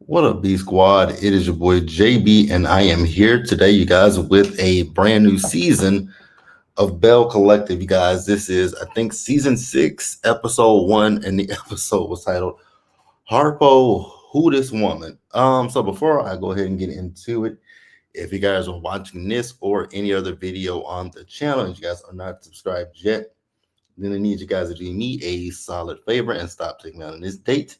What up, B Squad? It is your boy JB, and I am here today, you guys, with a brand new season of Belle Collective. You guys, this is, I think, season 6, episode 1, and the episode was titled Harpo, Who This Woman? So before I go ahead and get into it, if you guys are watching this or any other video on the channel and you guys are not subscribed yet, then I need you guys to do me a solid favor and stop taking me out on this date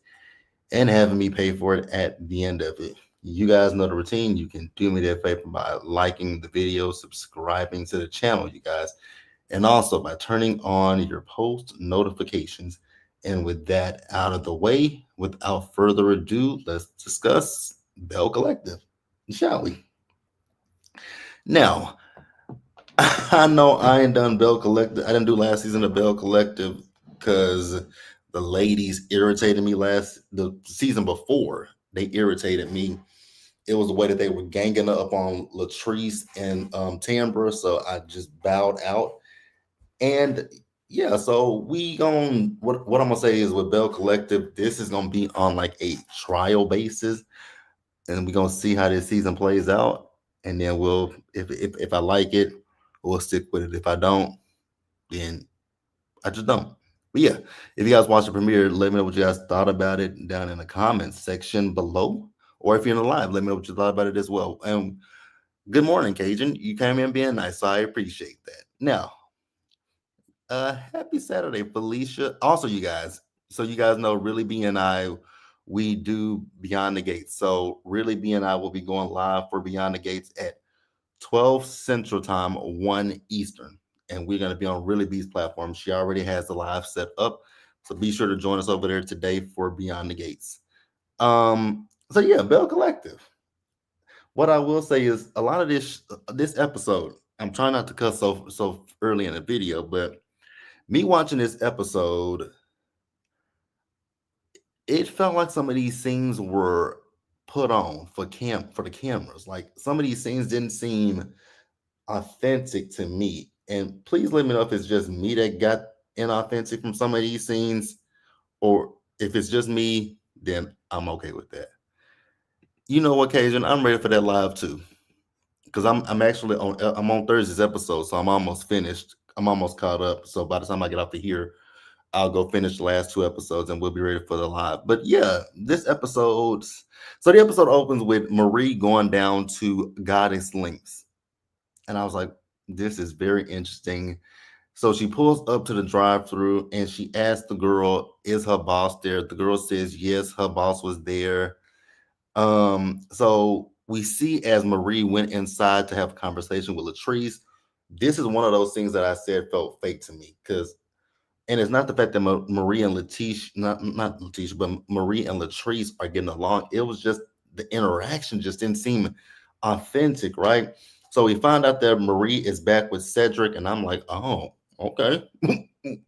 and having me pay for it at the end of it. You guys know the routine. You can do me that favor by liking the video, subscribing to the channel, you guys, and also by turning on your post notifications. And with that out of the way, without further ado, let's discuss Bell Collective, shall we? Now, I know I ain't done Bell Collective. I didn't do last season of Bell Collective because the ladies irritated me the season before. They irritated me. It was the way that they were ganging up on Latrice and Tambra, so I just bowed out. And yeah, so we gon' what I'm gonna say is with Bell Collective, this is gonna be on like a trial basis, and we're gonna see how this season plays out. And then we'll if I like it, we'll stick with it. If I don't, then I just don't. But yeah, if you guys watch the premiere, let me know what you guys thought about it down in the comments section below. Or if you're in the live, let me know what you thought about it as well. And good morning, Cajun. You came in being nice, so I appreciate that. Now, happy Saturday, Felicia. Also, you guys, so you guys know, Really B and I, we do Beyond the Gates. So Really B and I will be going live for Beyond the Gates at 12 Central Time, 1 Eastern. And we're going to be on Really B's platform. She already has the live set up. So be sure to join us over there today for Beyond the Gates. So yeah, Bell Collective. What I will say is a lot of this episode, I'm trying not to cuss so early in the video, but me watching this episode, it felt like some of these scenes were put on for the cameras. Like some of these scenes didn't seem authentic to me. And please let me know if it's just me that got inauthentic from some of these scenes, or if it's just me, then I'm okay with that. You know what, Cajun? I'm ready for that live too, because I'm actually on Thursday's episode, so I'm almost finished. I'm almost caught up. So by the time I get off of here, I'll go finish the last 2 episodes, and we'll be ready for the live. But yeah, this episode. So the episode opens with Marie going down to Goddess Links, and I was like, this is very interesting. So she pulls up to the drive-through and she asks the girl, "Is her boss there?" The girl says, "Yes, her boss was there." So we see as Marie went inside to have a conversation with Latrice. This is one of those things that I said felt fake to me because, and it's not the fact that Marie and Letitia, not Letitia, but Marie and Latrice are getting along. It was just the interaction just didn't seem authentic, right? So we find out that Marie is back with Cedric, and I'm like, oh, okay,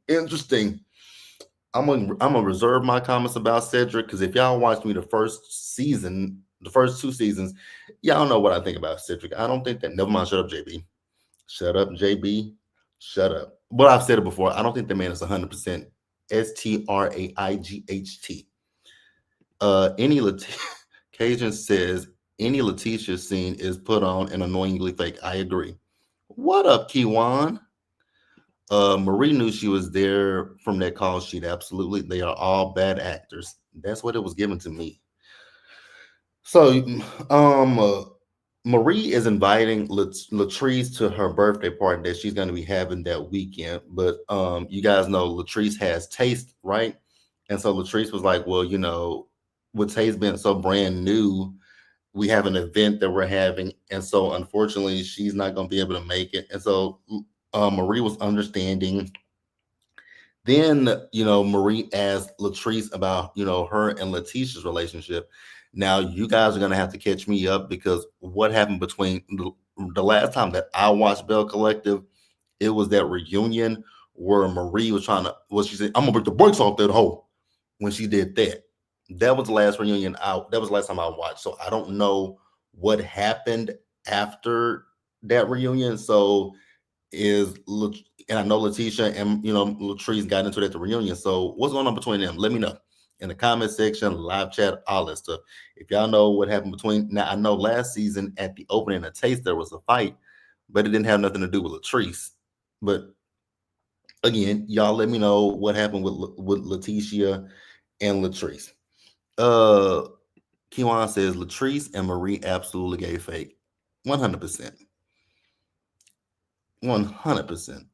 interesting. I'm gonna reserve my comments about Cedric because if y'all watched me the first season, the first 2 seasons, y'all know what I think about Cedric. I don't think that. Never mind. Shut up, JB. Shut up, JB. Shut up. But I've said it before. I don't think the man is 100% Straight. Any Cajun says any Letitia scene is put on and annoyingly fake. I agree. What up, Kiwan? Marie knew she was there from that call sheet. Absolutely. They are all bad actors. That's what it was given to me. So, Marie is inviting Latrice to her birthday party that she's going to be having that weekend. But you guys know Latrice has taste, right? And so Latrice was like, well, with taste being so brand new, we have an event that we're having. And so unfortunately, she's not going to be able to make it. And so Marie was understanding. Then, Marie asked Latrice about, her and Letitia's relationship. Now, you guys are going to have to catch me up because what happened between the last time that I watched Bell Collective, it was that reunion where Marie was she said, "I'm going to break the brakes off that hoe," when she did that. That was the last reunion that was the last time I watched. So I don't know what happened after that reunion. So is and I know Letitia and Latrice got into it at the reunion. So what's going on between them? Let me know. in the comment section, live chat, all that stuff. If y'all know what happened between now, I know last season at the opening of Taste there was a fight, but it didn't have nothing to do with Latrice. But again, y'all let me know what happened with Letitia and Latrice. Uh, Kiwan says Latrice and Marie absolutely gave fake, 100%, 100%.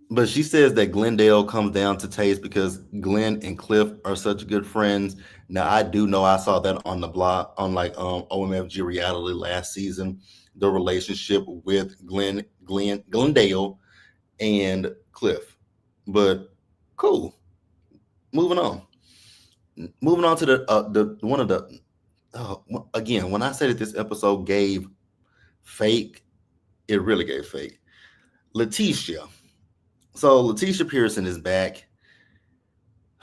But she says that Glendale comes down to taste because Glenn and Cliff are such good friends. Now I do know I saw that on the blog on like OMFG reality last season, the relationship with Glendale and Cliff. But cool. Moving on. Moving on to the one of the again, when I say that this episode gave fake, it really gave fake. Letitia. So Letitia Pearson is back.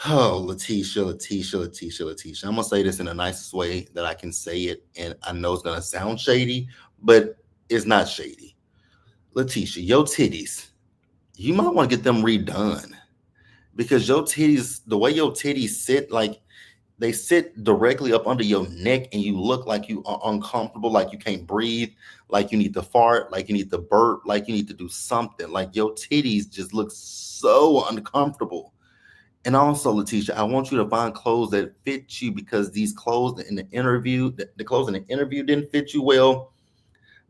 Oh, Letitia. I'm gonna say this in the nicest way that I can say it, and I know it's gonna sound shady, but it's not shady. Letitia, your titties, you might want to get them redone because your titties, the way your titties sit, like they sit directly up under your neck, and you look like you are uncomfortable, like you can't breathe, like you need to fart, like you need to burp, like you need to do something. Like your titties just look so uncomfortable. And also, Letitia, I want you to find clothes that fit you because these clothes in the interview, the clothes in the interview didn't fit you well.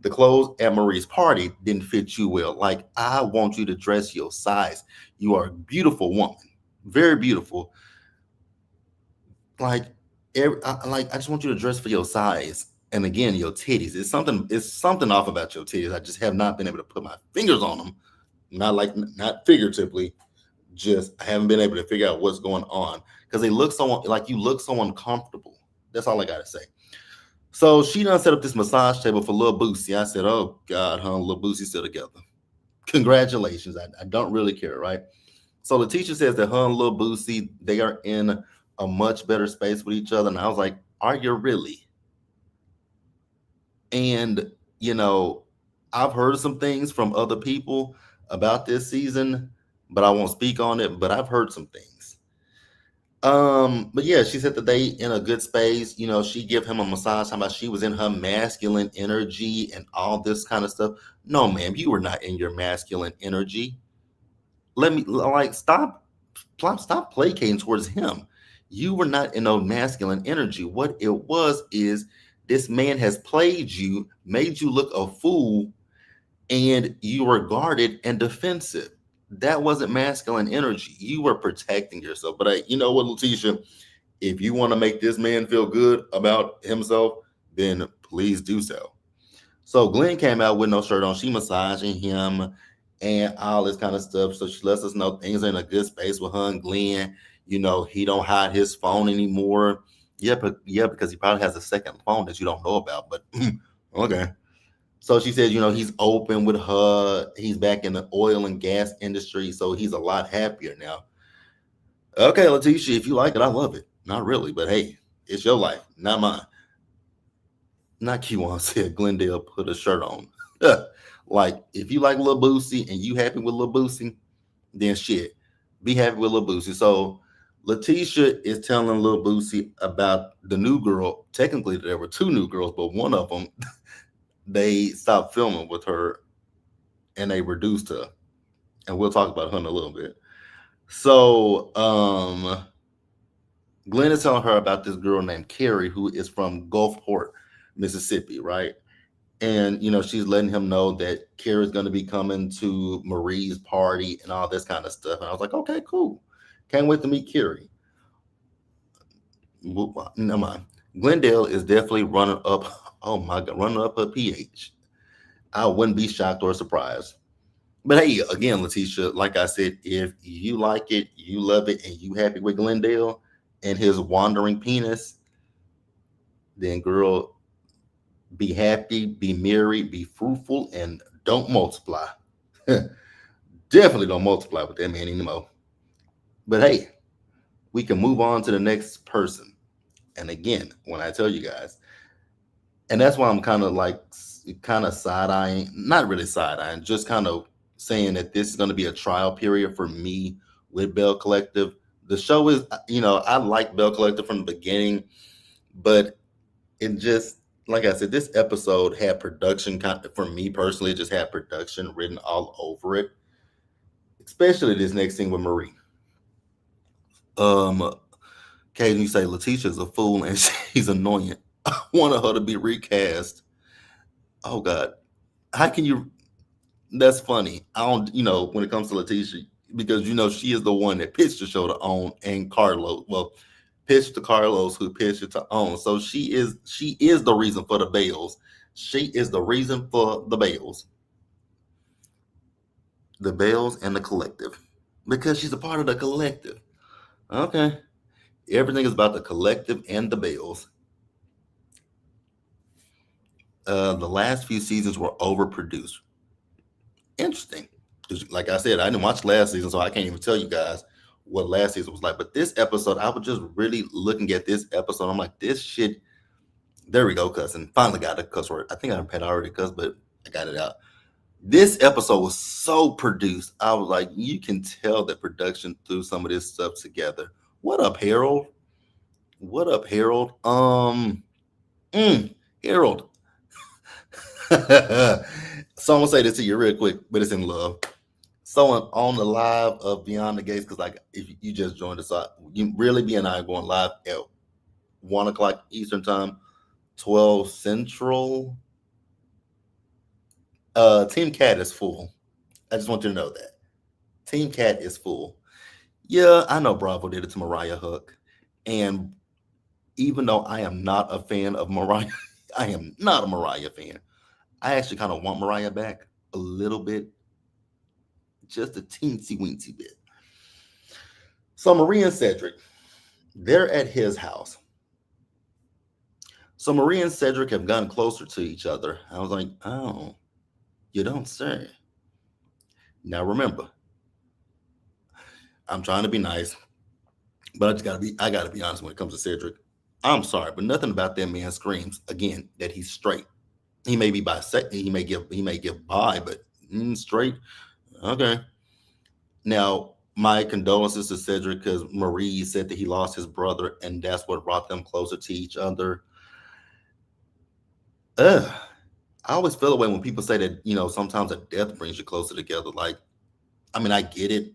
The clothes at Marie's party didn't fit you well. Like, I want you to dress your size. You are a beautiful woman, very beautiful. Like, I just want you to dress for your size. And again, your titties. It's something off about your titties. I just have not been able to put my fingers on them. Not figuratively, just I haven't been able to figure out what's going on because they look so like you look so uncomfortable. That's all I gotta say. So she done set up this massage table for Lil Boosie. I said, "Oh God, huh? Lil Boosie still together. Congratulations." I don't really care, right? So the teacher says that her and Lil Boosie they are in a much better space with each other, and I was like, "Are you really?" And you know, I've heard some things from other people about this season, but I won't speak on it. But I've heard some things. But yeah, she said that they in a good space. You know, she give him a massage. How about she was in her masculine energy and all this kind of stuff? No, ma'am, you were not in your masculine energy. Let me like stop placating towards him. You were not in no masculine energy. What it was is this man has played you, made you look a fool, and you were guarded and defensive. That wasn't masculine energy. You were protecting yourself. But you know what, Letitia? If you want to make this man feel good about himself, then please do so. So Glenn came out with no shirt on. She massaging him and all this kind of stuff. So she lets us know things are in a good space with her and Glenn. You know, he don't hide his phone anymore. Yeah, because he probably has a second phone that you don't know about. But okay. So she says, you know, he's open with her. He's back in the oil and gas industry, so he's a lot happier now. Okay, Letitia, if you like it, I love it. Not really, but hey, it's your life, not mine. Not Kiwan said Glendale put a shirt on. Like, if you like Lil Boosie and you happy with Lil Boosie, then shit, be happy with Lil Boosie. So Letitia is telling Lil Boosie about the new girl. Technically, there were two new girls, but one of them, they stopped filming with her and they reduced her. And we'll talk about her in a little bit. So, Glenn is telling her about this girl named Carrie who is from Gulfport, Mississippi, right? And you know, she's letting him know that Carrie's going to be coming to Marie's party and all this kind of stuff. And I was like, okay, cool. Can't wait to meet Carrie. Never mind. Glendale is definitely running up. Oh my God, running up her pH. I wouldn't be shocked or surprised. But hey, again, Letitia, like I said, if you like it, you love it, and you happy with Glendale and his wandering penis, then girl, be happy, be merry, be fruitful, and don't multiply. Definitely don't multiply with that man anymore. But hey, we can move on to the next person. And again, when I tell you guys, and that's why I'm kind of like, kind of side eyeing, not really side eyeing, just kind of saying that this is going to be a trial period for me with Bell Collective The show is, I like Bell Collector from the beginning, but it just, like I said, this episode had production for me personally, it just had production written all over it, especially this next thing with Marie. Um, Kaden, you say Letitia's a fool and she's annoying. I wanted her to be recast. Oh God, how can you? That's funny. I don't, when it comes to Letitia, because she is the one that pitched the show to own, and Carlos, well, pitched to Carlos, who pitched it to own. So she is the reason for the Bells. She is the reason for the Bells and the collective, because she's a part of the collective. Okay, everything is about the collective and the Bells. The last few seasons were overproduced. Interesting. 'Cause like I said, I didn't watch last season, so I can't even tell you guys what last season was like. But this episode, I was just really looking at this episode. I'm like, this shit. There we go, cussing. Finally got the cuss word. I think I had already cussed, but I got it out. This episode was so produced. I was like, you can tell that production threw some of this stuff together. What up, Harold? What up, Harold? Harold. So I'm gonna say this to you real quick, but it's in love. Someone on the live of Beyond the Gates, because like if you just joined us, you really be and I are going live at 1 o'clock Eastern time, 12 Central. Team Cat is full. I just want you to know that Team Cat is full. Yeah, I know Bravo did it to Mariah Hook, and even though I am not a fan of Mariah, I am not a Mariah fan. I actually kind of want Mariah back a little bit, just a teensy weensy bit. So Marie and Cedric, they're at his house. So Marie and Cedric have gotten closer to each other. I was like, oh, you don't say. Now remember, I'm trying to be nice, but I gotta be honest when it comes to Cedric. I'm sorry, but nothing about that man screams again that he's straight. He may be bisexual, he may give bi, but straight. Okay. Now, my condolences to Cedric because Marie said that he lost his brother, and that's what brought them closer to each other. Ugh. I always feel away when people say that, sometimes a death brings you closer together. Like, I mean, I get it,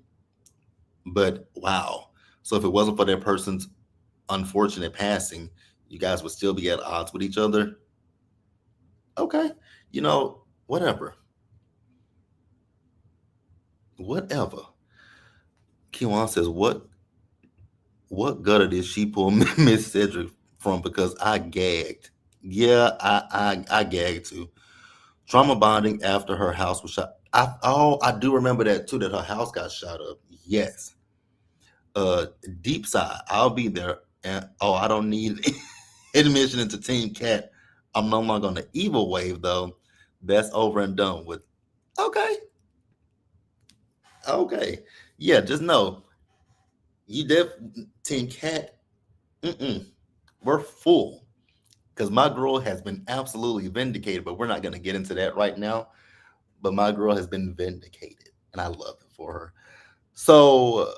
but wow. So if it wasn't for that person's unfortunate passing, you guys would still be at odds with each other. Okay. Whatever. Whatever. Kiwan says, what gutter did she pull Miss Cedric from? Because I gagged. Yeah, I gagged too. Trauma bonding after her house was shot. I do remember that too, that her house got shot up. Yes. Uh Deep side, I'll be there. And I don't need admission into Team Cat. I'm no longer on the evil wave though. That's over and done with. Okay. Okay. Yeah, just know you def Team Cat, mm-mm, we're full. Because my girl has been absolutely vindicated, but we're not gonna get into that right now. But my girl has been vindicated, and I love it for her. So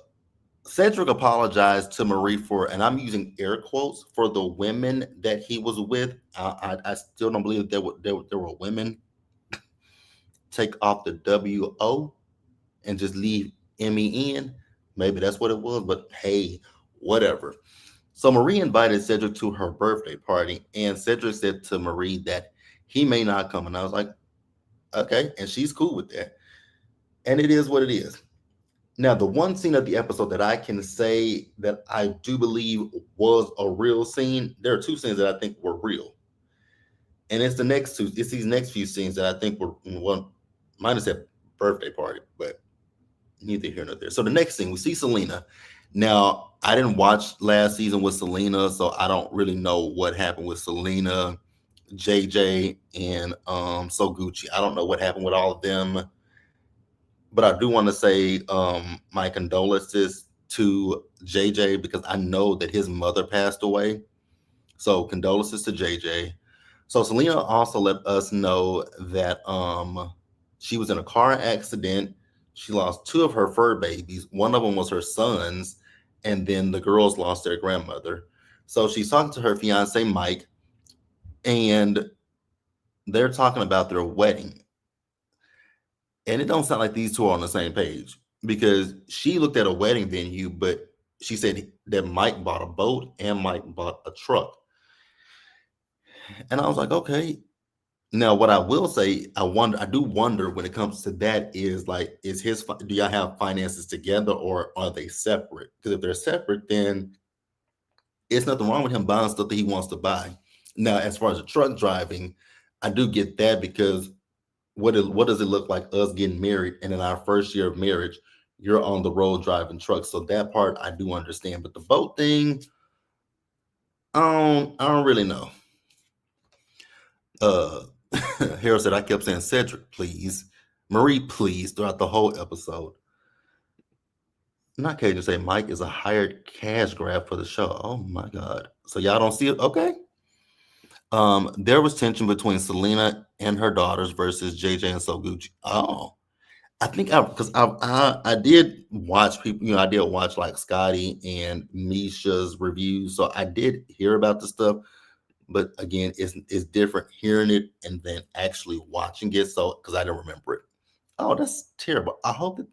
Cedric apologized to Marie for, and I'm using air quotes for the women that he was with. I still don't believe there were women. Take off the WO and just leave MEN. Maybe that's what it was, but hey, whatever. So Marie invited Cedric to her birthday party, and Cedric said to Marie that he may not come. And I was like, okay, and she's cool with that. And it is what it is. Now, the one scene of the episode that I can say that I do believe was a real scene, there are two scenes that I think were real. And it's these next few scenes that I think were, one, minus that birthday party, but neither here nor there. So the next thing, we see Selena. Now, I didn't watch last season with Selena, so I don't really know what happened with Selena, JJ, and So Gucci. I don't know what happened with all of them, but I do want to say my condolences to JJ because I know that his mother passed away. So condolences to JJ. So Selena also let us know that she was in a car accident. She lost two of her fur babies. One of them was her son's, and then the girls lost their grandmother. So she's talking to her fiance Mike, and they're talking about their wedding. And it don't sound like these two are on the same page because she looked at a wedding venue, but she said that Mike bought a boat and Mike bought a truck. And I was like, okay. Now, what I will say, I do wonder when it comes to that is like, do y'all have finances together or are they separate? Because if they're separate, then it's nothing wrong with him buying stuff that he wants to buy. Now, as far as the truck driving, I do get that because what does it look like us getting married and in our first year of marriage, you're on the road driving trucks. So that part I do understand. But the boat thing, I don't really know. Uh Harold said I kept saying Cedric, please. Marie, please, throughout the whole episode. Not Cajun say Mike is a hired cash grab for the show. Oh my god. So y'all don't see it? Okay. There was tension between Selena and her daughters versus JJ and Soguchi. Oh, I think because I did watch people, I did watch like Scotty and Misha's reviews, so I did hear about the stuff. But again, it's different hearing it and then actually watching it. So because I didn't remember it. Oh, that's terrible. I hope that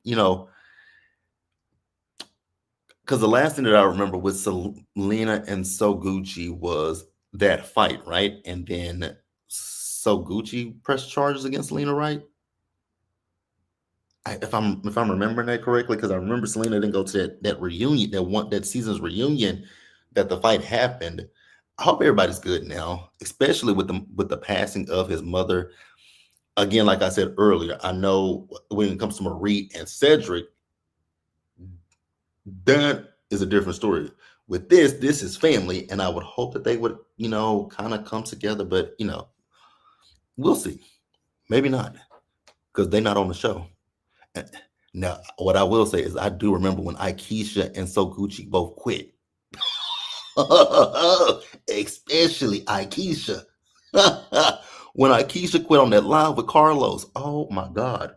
because the last thing that I remember with Selena and Soguchi was that fight, right? And then Soguchi pressed charges against Selena, right? If I'm remembering that correctly, because I remember Selena didn't go to that reunion, that season's reunion, that the fight happened. I hope everybody's good now, especially with the passing of his mother. Again, like I said earlier, I know when it comes to Marie and Cedric, that is a different story. With this is family, and I would hope that they would, kind of come together. But we'll see. Maybe not, because they're not on the show. Now, what I will say is I do remember when Aikisha and Soguchi both quit. Especially Aikisha. When Aikisha quit on that live with Carlos. Oh my God.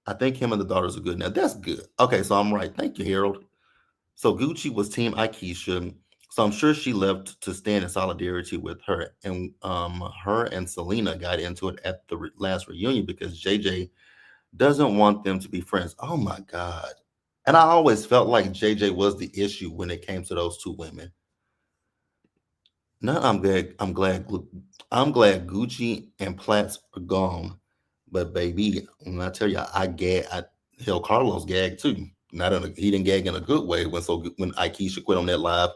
I think him and the daughters are good now. That's good. Okay, so I'm right. Thank you, Harold. So Gucci was Team Aikisha. So I'm sure she left to stand in solidarity with her. And her and Selena got into it at the last reunion because JJ doesn't want them to be friends. Oh my God. And I always felt like JJ was the issue when it came to those two women. No, I'm glad Gucci and Platts are gone. But baby, when I tell you, I gag. Hell, Carlos gagged too. Not he didn't gag in a good way when Aikisha quit on that live,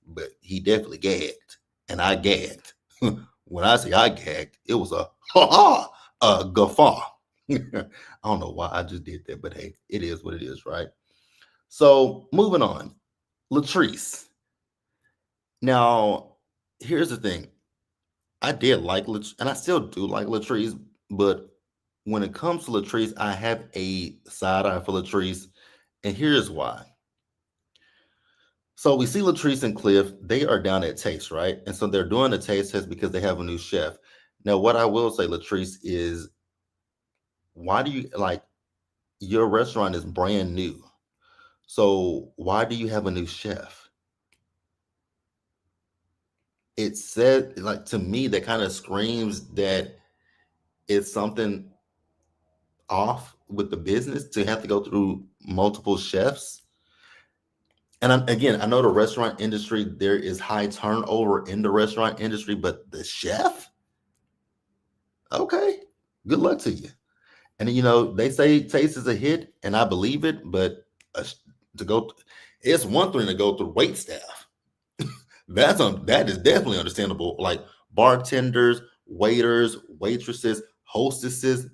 but he definitely gagged, and I gagged. When I say I gagged, it was a ha ha, a guffaw. I don't know why I just did that, but hey, it is what it is, right? So moving on, Latrice. Now, here's the thing. I did like and I still do like Latrice, but when it comes to Latrice, I have a side eye for Latrice, and here's why. So we see Latrice and Cliff, they are down at Taste, right? And so they're doing the taste test because they have a new chef. Now, what I will say, Latrice, is why do you like your restaurant is brand new? So why do you have a new chef? It said, like, to me, that kind of screams that it's something off with the business to have to go through multiple chefs. And again, I know the restaurant industry, there is high turnover in the restaurant industry, but the chef, okay, good luck to you. And they say Taste is a hit, and I believe it, but uh, to go, it's one thing to go through wait staff. That is definitely understandable. Like bartenders, waiters, waitresses, hostesses,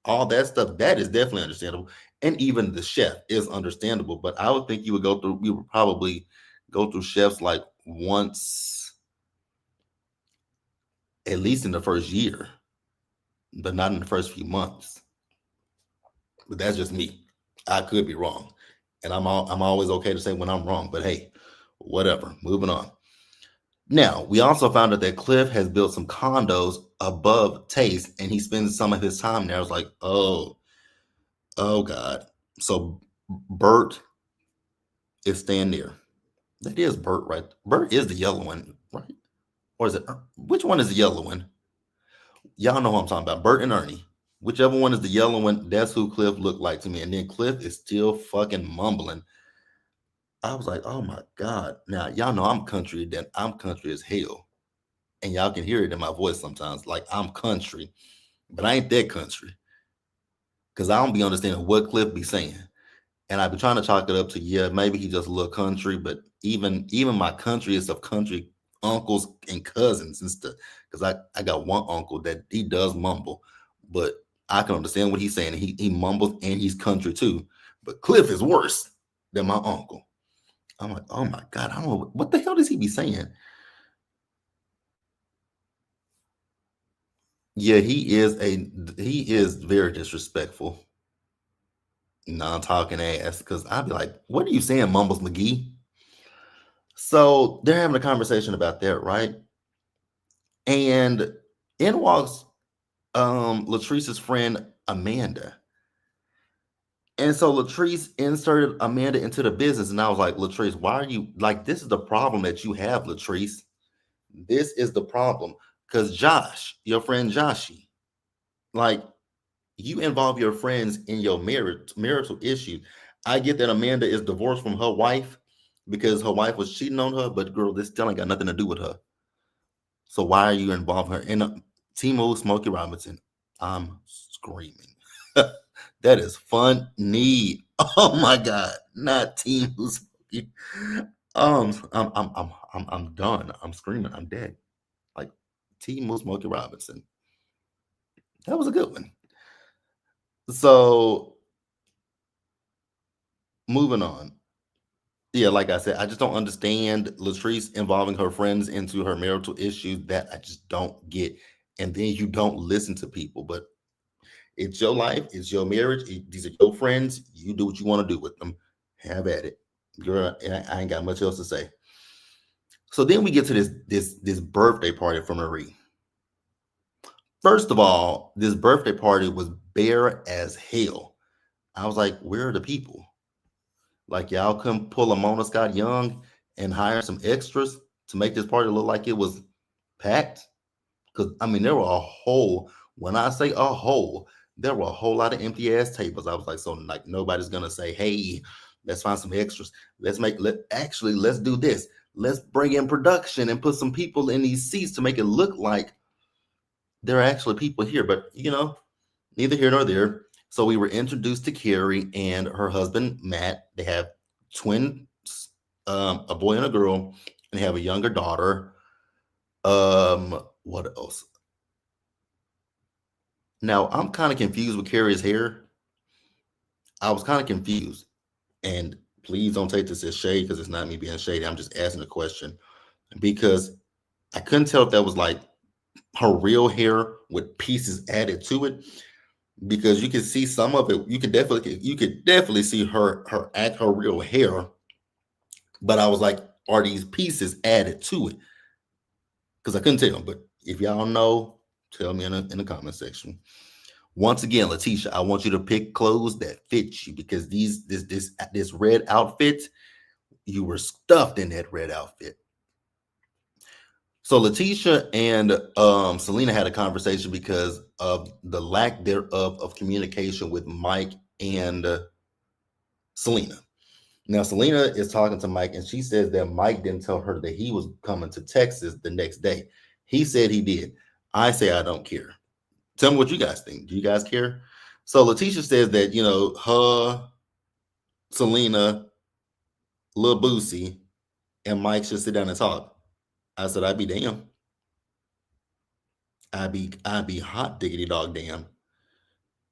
all that stuff. That is definitely understandable. And even the chef is understandable. But I would think you would probably go through chefs like once, at least in the first year, but not in the first few months. But that's just me. I could be wrong. And I'm always okay to say when I'm wrong. But hey, whatever. Moving on. Now, we also found out that Cliff has built some condos above Taste, and he spends some of his time there. I was like, oh God. So Bert is staying there. That is Bert, right? Bert is the yellow one, right? Or is it which one is the yellow one? Y'all know who I'm talking about. Bert and Ernie. Whichever one is the yellow one, that's who Cliff looked like to me. And then Cliff is still fucking mumbling. I was like, oh my God. Now, y'all know I'm country, then I'm country as hell. And y'all can hear it in my voice sometimes. Like I'm country, but I ain't that country. Cause I don't be understanding what Cliff be saying. And I be trying to chalk it up to, yeah, maybe he just a little country, but even my country is of country uncles and cousins and stuff. Because I got one uncle that he does mumble, but I can understand what he's saying. He mumbles and he's country too. But Cliff is worse than my uncle. I'm like, oh my God, I don't know what the hell does he be saying? Yeah, he is very disrespectful, non-talking ass. Because I'd be like, what are you saying, Mumbles McGee? So they're having a conversation about that, right? And in walks Latrice's friend Amanda. And so Latrice inserted Amanda into the business. And I was like, Latrice, why are you like this is the problem that you have, Latrice. This is the problem. Because Josh, your friend Joshy, like you involve your friends in your marital issues. I get that Amanda is divorced from her wife because her wife was cheating on her, but girl, this still ain't got nothing to do with her. So why are you involving her? And Timo Smokey Robinson, I'm screaming. That is funny. Oh my God, not Timo Smokey. I'm done. I'm screaming. I'm dead. Like Timo Smokey Robinson. That was a good one. So moving on. Yeah, like I said, I just don't understand Latrice involving her friends into her marital issues. That I just don't get. And then you don't listen to people. But it's your life, it's your marriage. These are your friends. You do what you want to do with them. Have at it, girl. And I ain't got much else to say. So then we get to this birthday party for Marie. First of all, this birthday party was bare as hell. I was like, where are the people? Like y'all couldn't pull a Mona Scott Young and hire some extras to make this party look like it was packed. Because I mean, there were a whole. When I say a whole, there were a whole lot of empty ass tables. I was like, so like nobody's gonna say, hey, let's find some extras. Let's do this. Let's bring in production and put some people in these seats to make it look like there are actually people here. But neither here nor there. So we were introduced to Carrie and her husband Matt. They have twins, a boy and a girl, and they have a younger daughter. What else? Now I'm kind of confused with Carrie's hair. I was kind of confused, and please don't take this as shade because it's not me being shady. I'm just asking a question because I couldn't tell if that was like her real hair with pieces added to it because you can see some of it. You could definitely see her real hair, but I was like, are these pieces added to it? Because I couldn't tell. But if y'all know, tell me in the comment section. Once again, Letitia, I want you to pick clothes that fit you because this red outfit, you were stuffed in that red outfit. So Letitia and Selena had a conversation because of the lack thereof of communication with Mike and Selena. Now Selena is talking to Mike, and she says that Mike didn't tell her that he was coming to Texas the next day. He said he did. I say I don't care. Tell me what you guys think. Do you guys care? So Letitia says that her, Selena, Lil Boosie, and Mike should sit down and talk. I said I'd be damn. I'd be hot diggity dog damn.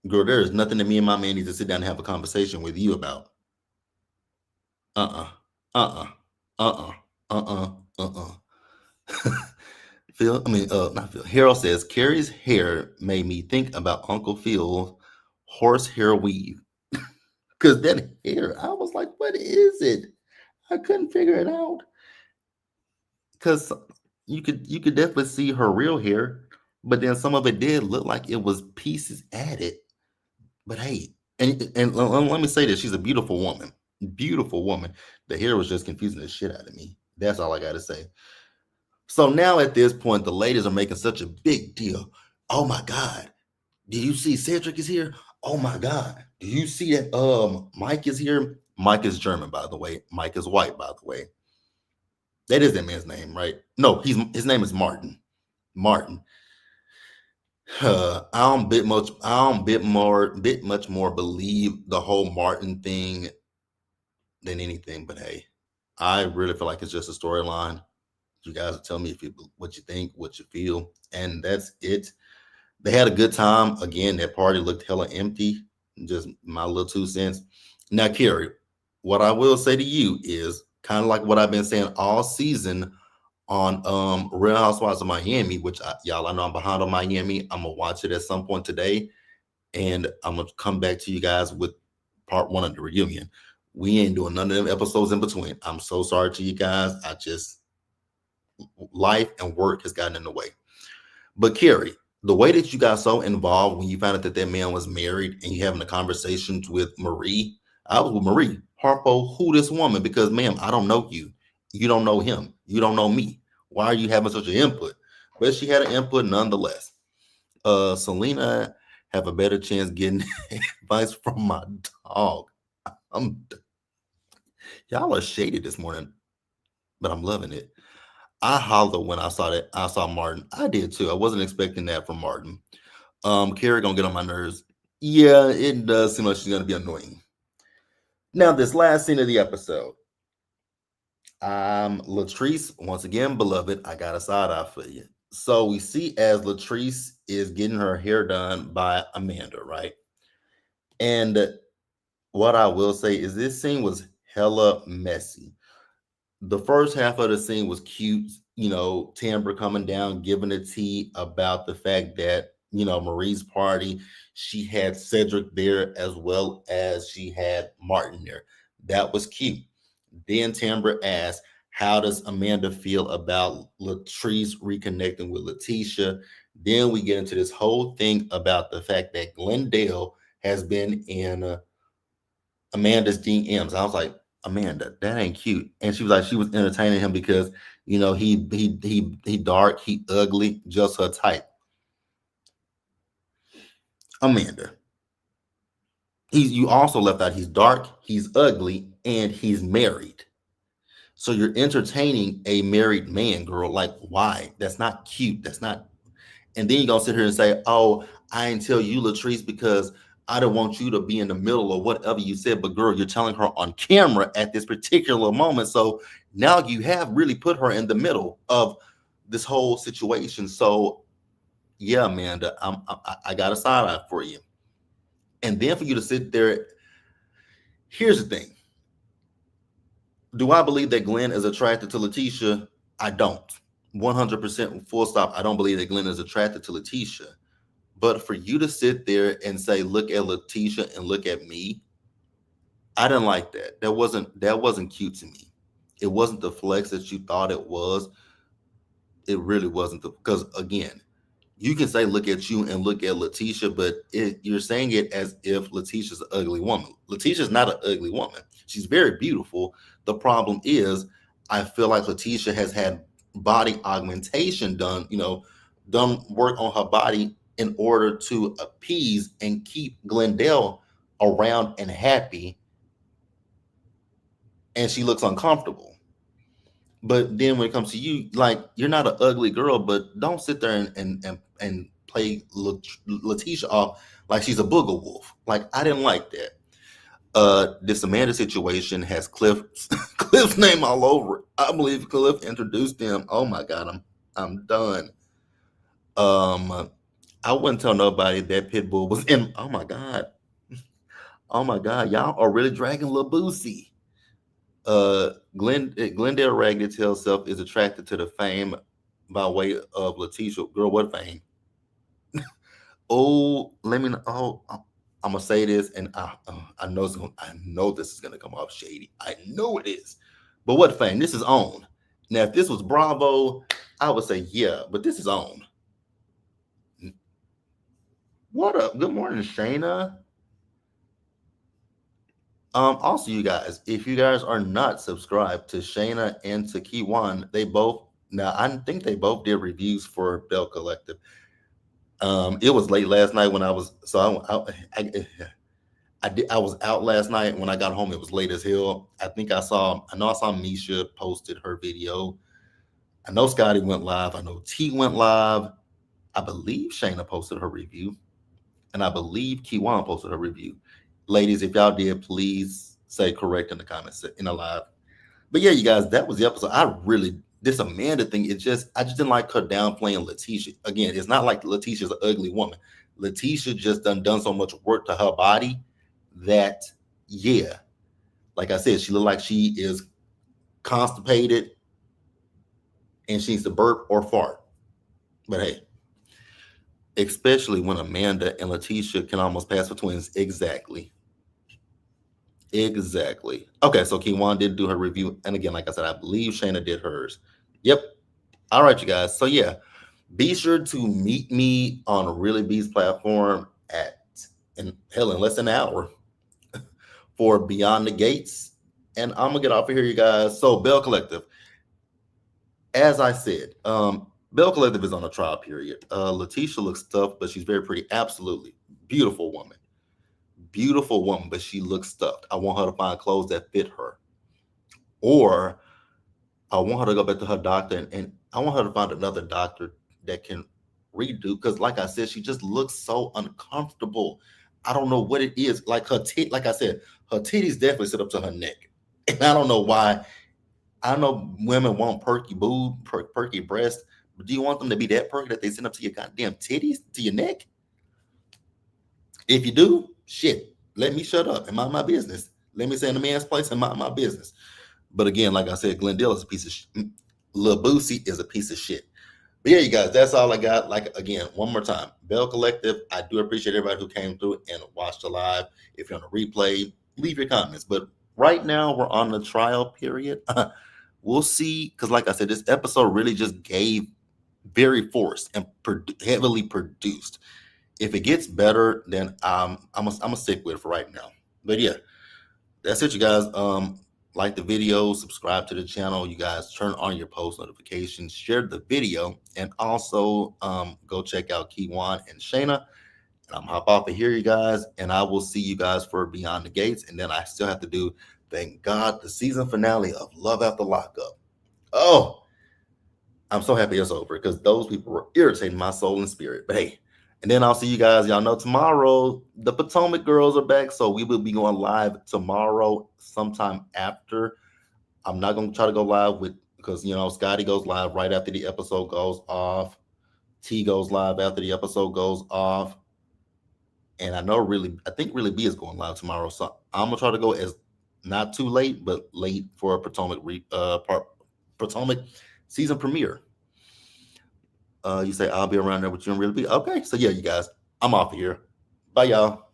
Girl, there is nothing that me and my man need to sit down and have a conversation with you about. Uh-uh. Uh-uh. Uh-uh. Uh-uh. Uh-uh. Phil, I mean, not Phil. Harold says Carrie's hair made me think about Uncle Phil's horsehair weave. Cause that hair, I was like, what is it? I couldn't figure it out. Cause you could definitely see her real hair, but then some of it did look like it was pieces added. But hey, and let me say this: she's a beautiful woman. Beautiful woman. The hair was just confusing the shit out of me. That's all I got to say. So now at this point, the ladies are making such a big deal. Oh my God. Do you see Cedric is here? Oh my God. Do you see that Mike is here? Mike is German, by the way. Mike is white, by the way. That is that man's name, right? No, his name is Martin. Martin. I don't bit much more believe the whole Martin thing than anything. But hey, I really feel like it's just a storyline. You guys will tell me what you think, what you feel, and that's it. They had a good time. Again, that party looked hella empty. Just my little 2 cents. Now, Carrie, what I will say to you is kind of like what I've been saying all season on Real Housewives of Miami, which y'all, I know I'm behind on Miami. I'm gonna watch it at some point today, and I'm gonna come back to you guys with part 1 of the reunion. We ain't doing none of them episodes in between. I'm so sorry to you guys. I just life and work has gotten in the way. But Carrie, the way that you got so involved when you found out that that man was married and you having the conversations with Marie, I was with Marie. Harpo, who this woman? Because ma'am, I don't know you. You don't know him. You don't know me. Why are you having such an input? But she had an input nonetheless. Selena have a better chance getting advice from my dog. I'm y'all are shady this morning, but I'm loving it. I hollered when I saw that. I saw Martin. I did too. I wasn't expecting that from Martin. Carrie gonna get on my nerves. Yeah, it does seem like she's gonna be annoying. Now, this last scene of the episode, Latrice, once again, beloved, I got a side eye for you. So we see as Latrice is getting her hair done by Amanda, right? And what I will say is this scene was hella messy. The first half of the scene was cute, Tambra coming down, giving the tea about the fact that, Marie's party, she had Cedric there as well as she had Martin there. That was cute. Then Tambra asked, how does Amanda feel about Latrice reconnecting with Letitia? Then we get into this whole thing about the fact that Glendale has been in Amanda's DMs. I was like, Amanda, that ain't cute. And she was entertaining him because he dark, he ugly, just her type. Amanda, you also left out he's dark, he's ugly, and he's married. So you're entertaining a married man, girl. Like, why? That's not cute. That's not. And then you're gonna sit here and say, "Oh, I ain't tell you, Latrice, because I don't want you to be in the middle or whatever you said." But girl, you're telling her on camera at this particular moment. So now you have really put her in the middle of this whole situation. So yeah, Amanda, I got a side eye for you. And then for you to sit there, here's the thing. Do I believe that Glenn is attracted to Letitia? I don't. 100% full stop. I don't believe that Glenn is attracted to Letitia. But for you to sit there and say, look at Letitia and look at me, I didn't like that. That wasn't cute to me. It wasn't the flex that you thought it was. It really wasn't because again, you can say look at you and look at Letitia, but you're saying it as if Letitia's an ugly woman. Letitia's not an ugly woman. She's very beautiful. The problem is, I feel like Letitia has had body augmentation done, done work on her body in order to appease and keep Glendale around and happy, and she looks uncomfortable. But then when it comes to you, like you're not an ugly girl, but don't sit there and play Letitia off like she's a booger wolf. Like I didn't like that. This Amanda situation has Cliff Cliff's name all over it. I believe Cliff introduced him. Oh my god, I'm done. I wouldn't tell nobody that Pitbull was in. Oh my god, y'all are really dragging Lil Boosie. Glendale Raggedy Tail self is attracted to the fame by way of Letitia. Girl, what fame? Oh, let me know. Oh, I'm gonna say this, and I know this is gonna come off shady. I know it is. But what fame? This is on. Now, if this was Bravo, I would say yeah, but this is on. What up? Good morning, Shayna. Also, you guys, if you guys are not subscribed to Shayna and to Keywan, they both now I think they both did reviews for Bell Collective. It was late last night when I was I was out last night. When I got home, it was late as hell. I know I saw Misha posted her video. I know Scotty went live. I know T went live. I believe Shayna posted her review, and I believe Kiwan posted her review. Ladies, if y'all did, please say correct in the comments in the live. But yeah, you guys, that was the episode. I really this Amanda thing. I just didn't like her downplaying Letitia. Again, it's not like Letitia's an ugly woman. Letitia just done so much work to her body that yeah, like I said, she looked like she is constipated and she needs to burp or fart. But hey, especially when Amanda and Letitia can almost pass for twins. Exactly. Exactly. Okay, so Kiwan did do her review. And again, like I said, I believe Shayna did hers. Yep. All right, you guys. So yeah, be sure to meet me on Really Bees platform in less than an hour for Beyond the Gates. And I'm gonna get off of here, you guys. So Bell Collective, as I said, Bell Collective is on a trial period. Letitia looks tough, but she's very pretty. Absolutely. Beautiful woman. Beautiful woman, but she looks stuffed. I want her to find clothes that fit her. Or I want her to go back to her doctor and I want her to find another doctor that can redo. Because, like I said, she just looks so uncomfortable. I don't know what it is. Like I said, her titties definitely sit up to her neck. And I don't know why. I know women want perky boob, perky breast, but do you want them to be that perky that they send up to your goddamn titties, to your neck? If you do, shit, let me shut up and mind my business. Let me stay in the man's place and mind my business. But again, like I said, Glendale is a piece of shit. Lil Boosie is a piece of shit. But yeah, you guys, that's all I got. Like, again, one more time, Bell Collective, I do appreciate everybody who came through and watched the live. If you're on a replay, leave your comments. But right now, we're on the trial period. We'll see, because like I said, this episode really just gave very forced and heavily produced. If it gets better, then I'm gonna stick with it for right now. But yeah, that's it, you guys. Like the video, subscribe to the channel. You guys turn on your post notifications, share the video, and also go check out Kiwan and Shayna. And I'm hop off of here, you guys, and I will see you guys for Beyond the Gates. And then I still have to do, thank God, the season finale of Love After Lockup. Oh, I'm so happy it's over because those people were irritating my soul and spirit. But hey, and then I'll see you guys. Y'all know tomorrow the Potomac girls are back, so we will be going live tomorrow sometime after. I'm not going to try to go live with because Scotty goes live right after the episode goes off. T goes live after the episode goes off, and I think Really B is going live tomorrow. So I'm gonna try to go as not too late, but late for a Potomac season premiere. You say I'll be around there with you and Really B. Okay, so yeah, you guys, I'm off of here. Bye, y'all.